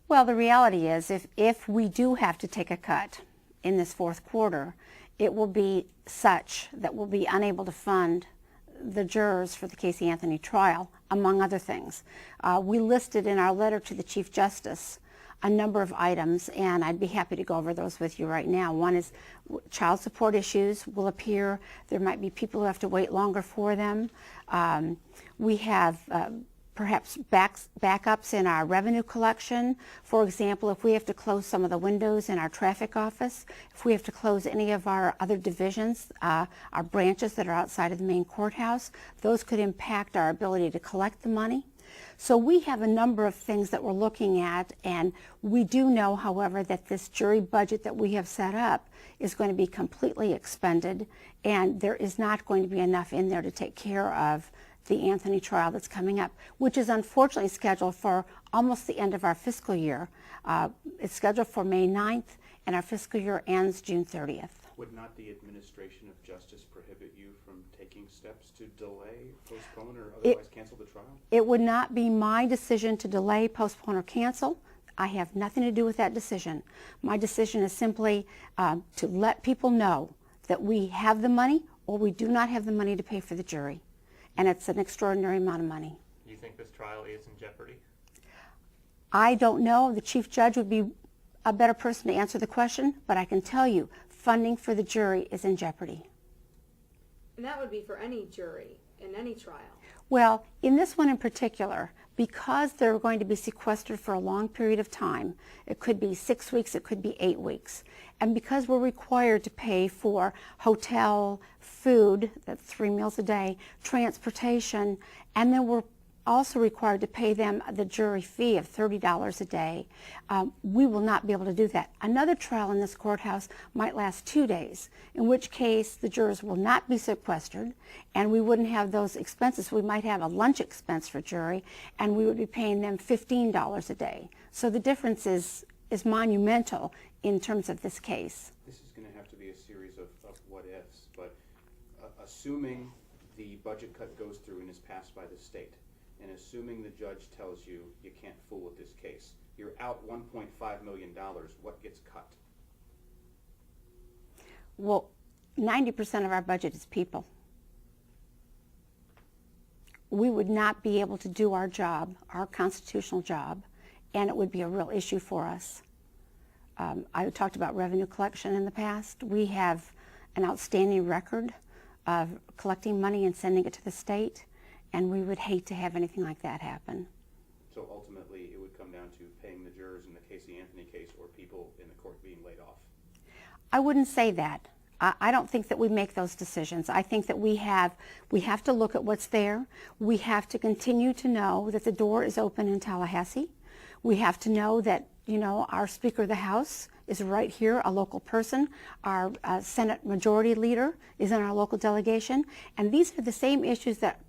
Well, the reality is if we do have to take a cut in this fourth quarter, it will be such that we'll be unable to fund the jurors for the Casey Anthony trial, among other things. We listed in our letter to the Chief Justice a number of items, and I'd be happy to go over those with you right now. One is child support issues will appear. There might be people who have to wait longer for them. We have perhaps backups in our revenue collection. For example, if we have to close some of the windows in our traffic office, if we have to close any of our other divisions, our branches that are outside of the main courthouse, those could impact our ability to collect the money. So we have a number of things that we're looking at, and we do know, however, that this jury budget that we have set up is going to be completely expended, and there is not going to be enough in there to take care of the Anthony trial that's coming up, which is unfortunately scheduled for almost the end of our fiscal year. It's scheduled for May 9th, and our fiscal year ends June 30th. Would not the administration of justice prohibit you from taking steps to delay, postpone, or otherwise cancel the trial? It would not be my decision to delay, postpone, or cancel. I have nothing to do with that decision. My decision is simply to let people know that we have the money or we do not have the money to pay for the jury. And it's an extraordinary amount of money. Do you think this trial is in jeopardy? I don't know. The Chief Judge would be a better person to answer the question, but I can tell you funding for the jury is in jeopardy. And that would be for any jury in any trial. Well, in this one in particular, because they're going to be sequestered for a long period of time, it could be 6 weeks, it could be 8 weeks, and because we're required to pay for hotel, food, that's 3 meals a day, transportation, and then we're also required to pay them the jury fee of $30 a day, we will not be able to do that. Another trial in this courthouse might last 2 days, in which case the jurors will not be sequestered and we wouldn't have those expenses. We might have a lunch expense for jury and we would be paying them $15 a day. So the difference is monumental in terms of this case. This is going to have to be a series of what-ifs, but assuming the budget cut goes through and is passed by the state, and assuming the judge tells you you can't fool with this case, you're out $1.5 million, what gets cut? Well, 90% of our budget is people. We would not be able to do our job, our constitutional job, and it would be a real issue for us. I talked about revenue collection in the past. We have an outstanding record of collecting money and sending it to the state, and we would hate to have anything like that happen. So ultimately it would come down to paying the jurors in the Casey Anthony case or people in the court being laid off? I wouldn't say that. I don't think that we make those decisions. I think that we have to look at what's there. We have to continue to know that the door is open in Tallahassee. We have to know that, you know, our Speaker of the House is right here, a local person. Our Senate Majority Leader is in our local delegation. And these are the same issues that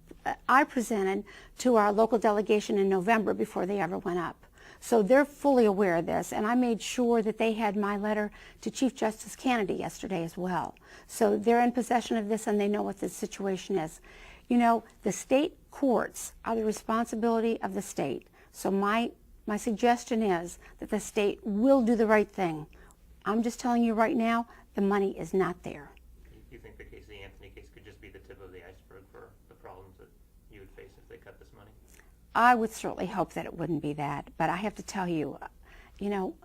I presented to our local delegation in November before they ever went up. So they're fully aware of this, and I made sure that they had my letter to Chief Justice Kennedy yesterday as well. So they're in possession of this and they know what the situation is. You know, the state courts are the responsibility of the state. So my suggestion is that the state will do the right thing. I'm just telling you right now, the money is not there. You think the Casey Anthony case could just be the tip of the iceberg for the problems that you would face if they cut this money? I would certainly hope that it wouldn't be that, but I have to tell you, you know,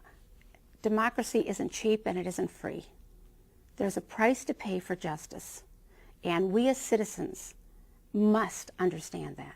democracy isn't cheap and it isn't free. There's a price to pay for justice, and we as citizens must understand that.